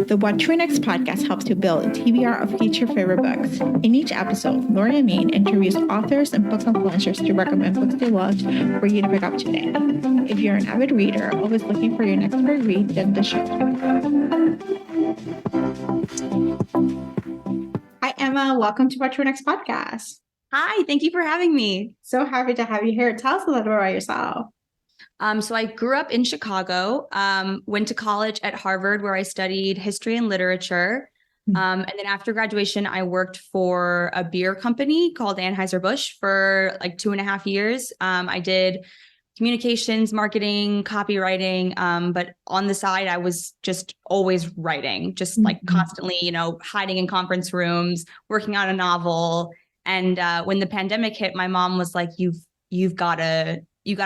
The What to Next podcast helps you build a TBR of future favorite books. In each episode, Lori and Maine interviews authors and book influencers to recommend books they loved for you to pick up today. If you're an avid reader, always looking for your next great read, then the show. Hi, Emma. Welcome to What to Next podcast. Hi, thank you for having me. So happy to have you here. Tell us a little bit about yourself. So I grew up in Chicago, went to college at Harvard where I studied history and literature. And then after graduation, I worked for a beer company called Anheuser-Busch for like 2.5 years. I did communications, marketing, copywriting. But on the side, I was just always writing, just like constantly, hiding in conference rooms, working on a novel. And when the pandemic hit, my mom was like, you've got to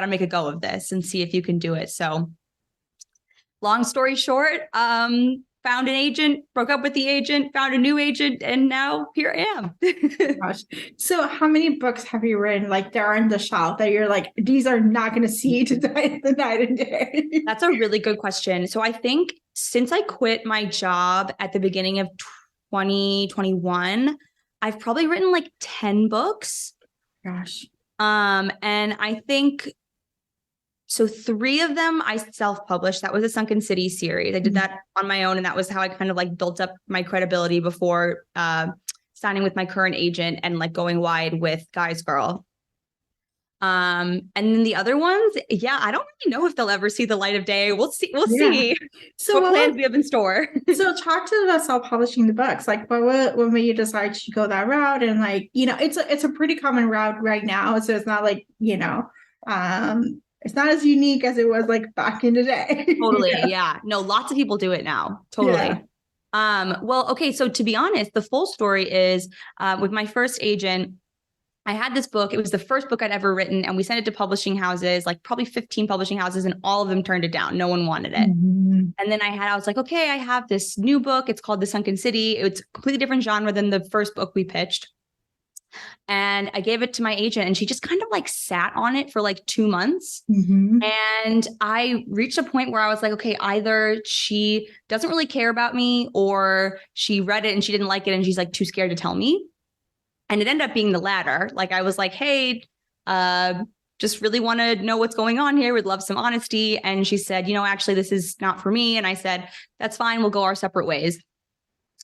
make a go of this and see if you can do it. So long story short, found an agent, broke up with the agent, found a new agent, and now here I am. Gosh. So how many books have you written like they're on the shelf that you're like, these are not going to see tonight, the night and day? That's a really good question. So I think since I quit my job at the beginning of 2021, I've probably written like 10 books. Gosh. And I think, so 3 of them I self-published. That was a Sunken City series. I did that on my own. And that was how I kind of like built up my credibility before signing with my current agent and like going wide with Guy's Girl. And then the other ones, I don't really know if they'll ever see the light of day. We'll see. So what plans we have in store. So talk to us about self-publishing the books. Like what made you decide to go that route? And like, it's a pretty common route right now. So it's not like, it's not as unique as it was like back in the day. Totally. Yeah. No, lots of people do it now. Totally. Yeah. Well, okay. So to be honest, the full story is with my first agent, I had this book. It was the first book I'd ever written. And we sent it to publishing houses, like probably 15 publishing houses, and all of them turned it down. No one wanted it. And then I was like, okay, I have this new book. It's called The Sunken City. It's a completely different genre than the first book we pitched. And I gave it to my agent and she just kind of like sat on it for like 2 months. And I reached a point where I was like, okay, either she doesn't really care about me or she read it and she didn't like it and she's like too scared to tell me. And it ended up being the latter. Like I was like, hey, just really want to know what's going on here. Would love some honesty. And she said, actually, this is not for me. And I said, that's fine. We'll go our separate ways.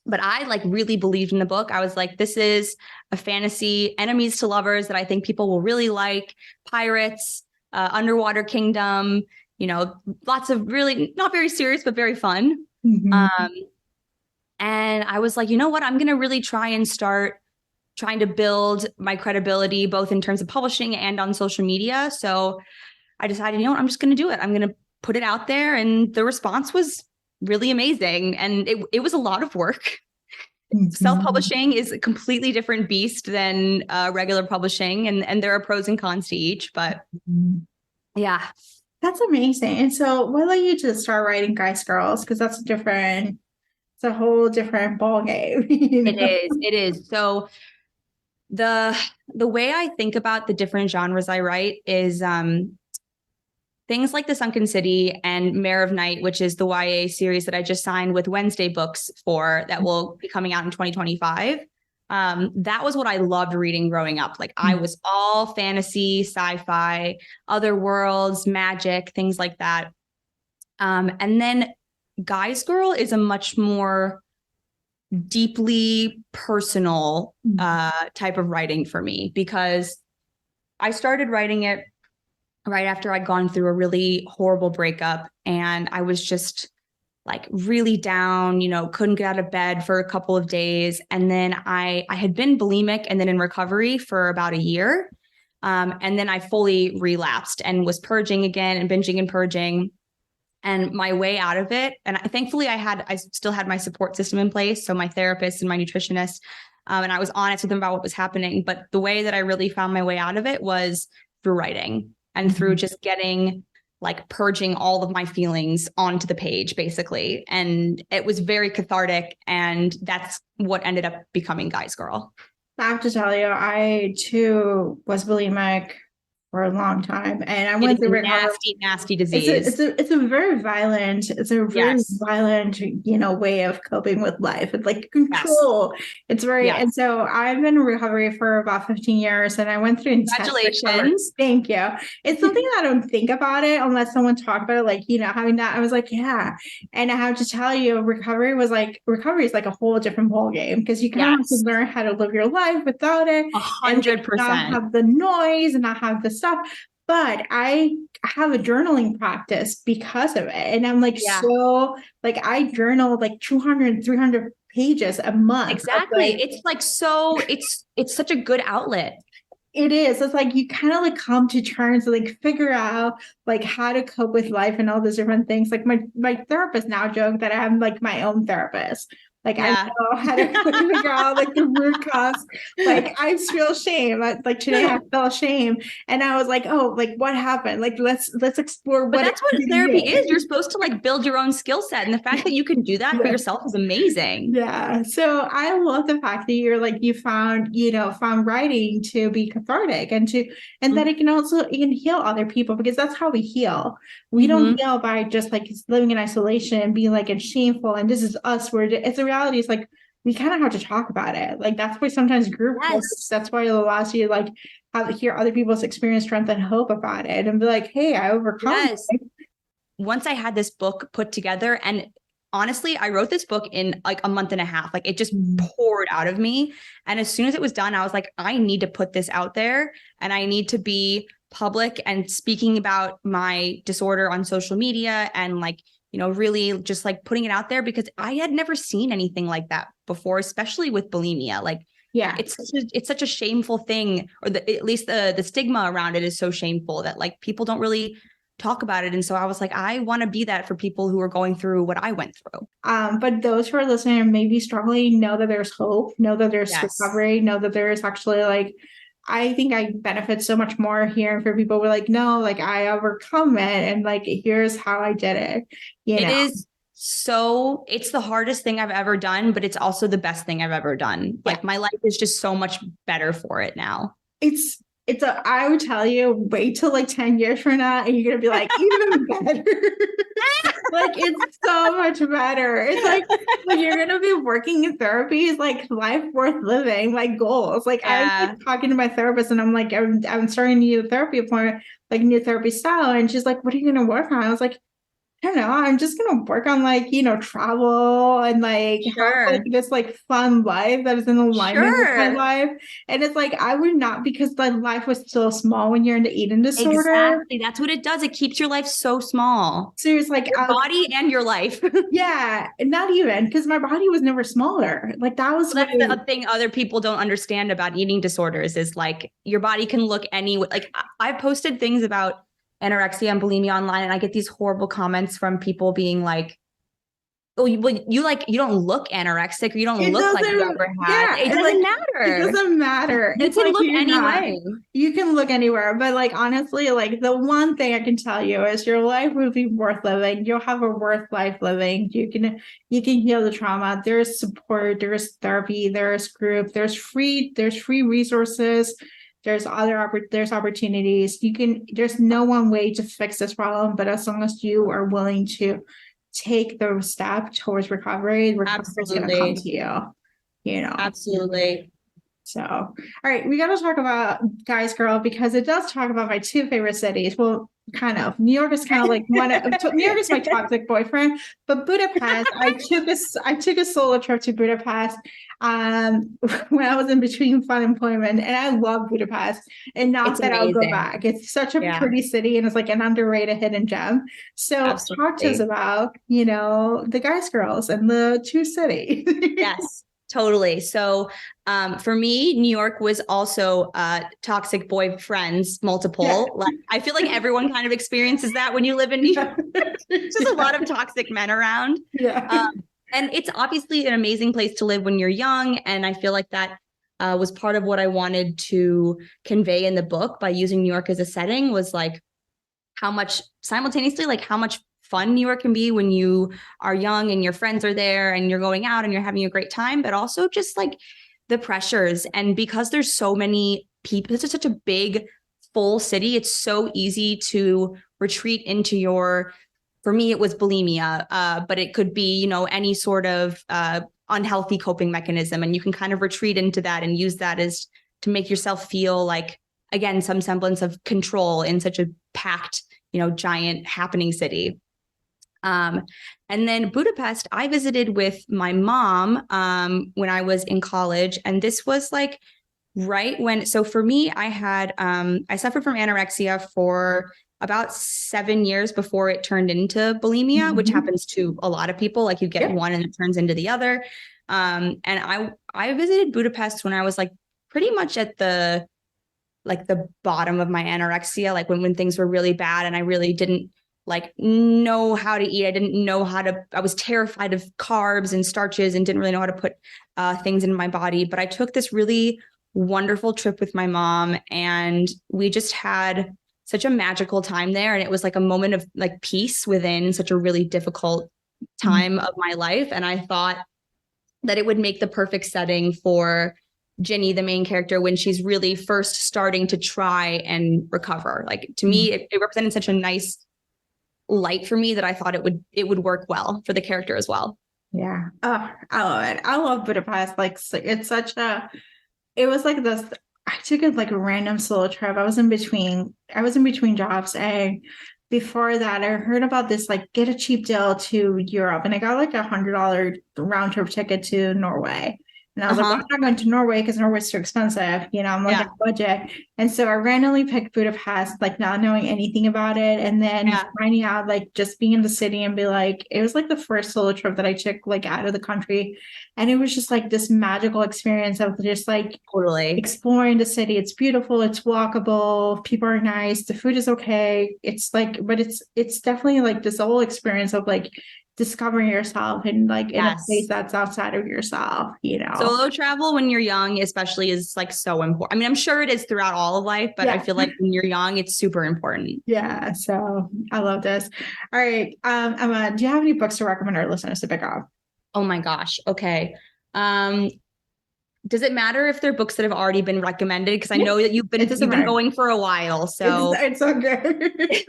But I like really believed in the book. I was like, this is a fantasy, enemies to lovers that I think people will really like. Pirates, underwater kingdom, lots of really not very serious, but very fun. And I was like, you know what? I'm going to really try and start trying to build my credibility, both in terms of publishing and on social media. So I decided, I'm just going to do it. I'm going to put it out there. And the response was really amazing. And it was a lot of work. Self-publishing is a completely different beast than regular publishing. And there are pros and cons to each, but yeah. That's amazing. And so what led you to start writing Guys Girls? Because it's a whole different ball game. It is. So the way I think about the different genres I write is things like The Sunken City and Mare of Night, which is the YA series that I just signed with Wednesday Books for that will be coming out in 2025. That was what I loved reading growing up. Like I was all fantasy, sci-fi, other worlds, magic, things like that. And then Guy's Girl is a much more deeply personal type of writing for me, because I started writing it right after I'd gone through a really horrible breakup. And I was just like really down, couldn't get out of bed for a couple of days. And then I had been bulimic and then in recovery for about a year. And then I fully relapsed and was purging again and binging and purging. And my way out of it, and thankfully I still had my support system in place. So my therapist and my nutritionist, and I was honest with them about what was happening. But the way that I really found my way out of it was through writing and through just purging all of my feelings onto the page, basically. And it was very cathartic. And that's what ended up becoming Guy's Girl. I have to tell you, I too was bulimic for a long time, and I It went is a through recovery. nasty, nasty disease. It's a very Yes. violent, way of coping with life. It's like Yes. control. It's very, and Yes. so I've been in recovery for about 15 years, and I went through intense recovery. Congratulations. Thank you. It's something I don't think about it unless someone talked about it, like, having that. I was like, yeah. And I have to tell you, recovery is like a whole different ball game, because you kind of have to Yes. learn how to live your life without it, and like, not 100%. have the noise and not have the stuff. But I have a journaling practice because of it. And I'm like, Yeah. so like, I journal like 200, 300 pages a month. Exactly. It's like, so it's such a good outlet. It is. It's like you kind of like come to terms, like figure out like how to cope with life and all those different things. Like my therapist now joked that I'm like my own therapist. Like, I know how to figure out like the root cause. Like, I feel shame. Like today I felt shame, and I was like, oh, like what happened? Like let's explore. But that's what therapy is. You're supposed to like build your own skill set, and the fact that you can do that for yourself is amazing. Yeah. So I love the fact that you're like, you found writing to be cathartic, and that it can heal other people, because that's how we heal. We don't heal by just like living in isolation and being like, it's shameful and this is us. It's a reality. It's like, we kind of have to talk about it. Like, that's why sometimes group works. That's why it allows you to like hear other people's experience, strength, and hope about it, and be like, hey, I overcome. Yes. Once I had this book put together, and honestly, I wrote this book in like a month and a half. Like, it just poured out of me. And as soon as it was done, I was like, I need to put this out there, and I need to be public and speaking about my disorder on social media, and like, really just like putting it out there, because I had never seen anything like that before, especially with bulimia. Like, yeah, it's such a shameful thing, or at least the stigma around it is so shameful that like people don't really talk about it. And so I was like, I want to be that for people who are going through what I went through. But those who are listening and maybe struggling, know that there's hope, know that there's recovery, know that there's actually like, I think I benefit so much more hearing for people who are like, no, like I overcome it, and like, here's how I did it. It is so, it's the hardest thing I've ever done, but it's also the best thing I've ever done. Like, my life is just so much better for it now. I would tell you, wait till like 10 years from now, and you're going to be like, even better. Like, it's so much better. It's like when you're going to be working in therapy, is like life worth living, like goals. Like, I was talking to my therapist, and I'm like, I'm starting a new therapy appointment, like new therapy style. And she's like, what are you going to work on? I was like, I don't know. I'm just going to work on like, travel and like have like this like fun life that is in alignment with my life. And it's like, I would not, because the life was so small when you're in the eating disorder. Exactly. That's what it does. It keeps your life so small. So it's like your body and your life. Yeah. And not even, because my body was never smaller. Like, that was that's the thing other people don't understand about eating disorders, is like your body can look any, like I've posted things about anorexia and bulimia online, and I get these horrible comments from people being like, oh, you don't look anorexic, or you don't look like you ever had. It doesn't matter. It doesn't matter. You can look anyway. You can look anywhere. But like, honestly, like the one thing I can tell you is your life will be worth living. You'll have a worth life living. You can heal the trauma. There's support, there's therapy, there's group, there's free resources. There's opportunities. There's no one way to fix this problem, but as long as you are willing to take the step towards recovery is going to come to you. Absolutely. So, all right, we got to talk about Guys Girl, because it does talk about my two favorite cities. Well, kind of. New York is kind of like New York is my toxic boyfriend, but Budapest, I took a solo trip to Budapest when I was in between fun employment, and I love Budapest, and not that I'll go back. It's such a pretty city, and it's like an underrated hidden gem. So talk to us about, the Guys Girls and the two cities. Yes. Totally. So for me, New York was also toxic boyfriends, multiple. Yeah. Like, I feel like everyone kind of experiences that when you live in New York. Just a lot of toxic men around. Yeah. And it's obviously an amazing place to live when you're young. And I feel like that was part of what I wanted to convey in the book by using New York as a setting, was like how much fun New York can be when you are young and your friends are there and you're going out and you're having a great time, but also just like the pressures. And because there's so many people, it's just such a big, full city, it's so easy to retreat into for me, it was bulimia, but it could be, any sort of unhealthy coping mechanism. And you can kind of retreat into that and use that as to make yourself feel like, again, some semblance of control in such a packed, giant happening city. And then Budapest, I visited with my mom when I was in college. And this was like right when, so for me, I suffered from anorexia for about 7 years before it turned into bulimia, which happens to a lot of people. Like you get one and it turns into the other. And I visited Budapest when I was like pretty much at the bottom of my anorexia, like when things were really bad and I really didn't like know how to eat. I didn't know I was terrified of carbs and starches and didn't really know how to put things in my body. But I took this really wonderful trip with my mom and we just had such a magical time there. And it was like a moment of like peace within such a really difficult time of my life. And I thought that it would make the perfect setting for Ginny, the main character, when she's really first starting to try and recover. Like to me, it represented such a nice light for me that I thought it would work well for the character as well. Yeah. Oh, I love it. I love Budapest. Like it's it was like this. I took a like a random solo trip. I was in between jobs, and before that I heard about this like get a cheap deal to Europe, and I got like $100 round trip ticket to Norway. And I was like, well, I'm not going to Norway because Norway's too expensive. I'm like on a budget. And so I randomly picked Budapest, like not knowing anything about it. And then finding out, like just being in the city and be like, it was like the first solo trip that I took like out of the country. And it was just like this magical experience of just like totally exploring the city. It's beautiful. It's walkable. People are nice. The food is okay. It's like, but it's definitely like this whole experience of like discovering yourself and like in a place that's outside of yourself, Solo travel when you're young, especially, is like so important. I mean, I'm sure it is throughout all of life, but I feel like when you're young, it's super important. Yeah. So I love this. All right. Emma, do you have any books to recommend our listeners to pick up? Oh my gosh. Okay. Does it matter if they're books that have already been recommended? Because I know that you've been going for a while. So it's okay.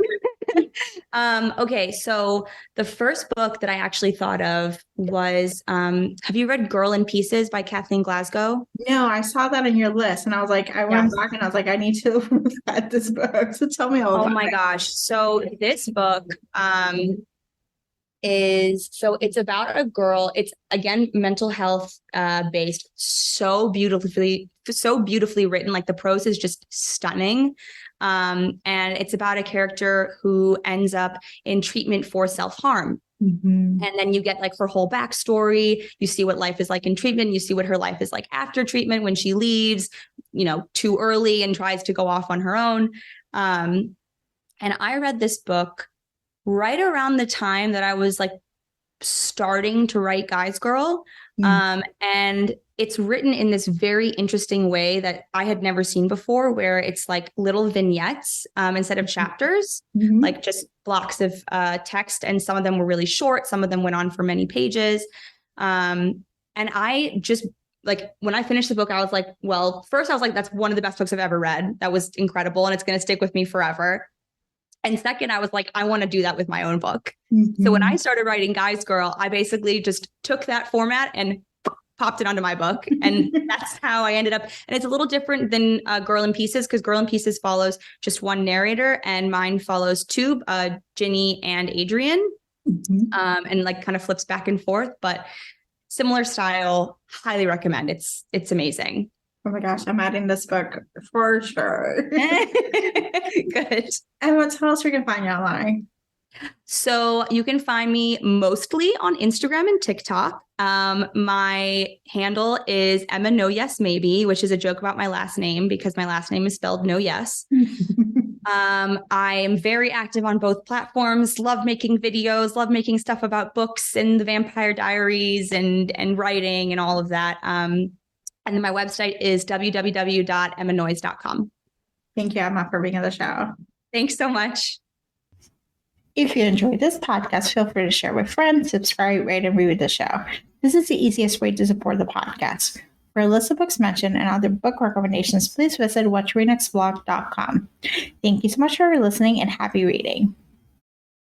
Okay, so the first book that I actually thought of was, have you read Girl in Pieces by Kathleen Glasgow? No, I saw that on your list and I was like, I went back and I was like, I need to read this book. So tell me all about it. Oh my gosh. So this book it's about a girl. It's again mental health based, so beautifully written. Like the prose is just stunning. And it's about a character who ends up in treatment for self-harm. And then you get like her whole backstory. You see what life is like in treatment. You see what her life is like after treatment when she leaves, too early and tries to go off on her own. And I read this book right around the time that I was like starting to write Guys Girl. And it's written in this very interesting way that I had never seen before, where it's like little vignettes instead of chapters, like just blocks of text. And some of them were really short. Some of them went on for many pages. And I just like, when I finished the book, I was like, well, first I was like, that's one of the best books I've ever read. That was incredible. And it's going to stick with me forever. And second, I was like, I want to do that with my own book. So when I started writing Guys Girl, I basically just took that format and popped it onto my book. And that's how I ended up. And it's a little different than Girl in Pieces, because Girl in Pieces follows just one narrator and mine follows two, Ginny and Adrian, and like kind of flips back and forth, but similar style. Highly recommend. It's amazing. Oh my gosh, I'm adding this book for sure. Good. And what else we can find you online? So you can find me mostly on Instagram and TikTok. My handle is Emma Noyes Maybe, which is a joke about my last name because my last name is spelled Noyes. I am very active on both platforms, love making videos, love making stuff about books and the Vampire Diaries and writing and all of that. And then my website is www.emmanoyes.com. Thank you, Emma, for being on the show. Thanks so much. If you enjoyed this podcast, feel free to share with friends, subscribe, rate, and review the show. This is the easiest way to support the podcast. For a list of books mentioned and other book recommendations, please visit whattoreadnextblog.com. Thank you so much for listening and happy reading.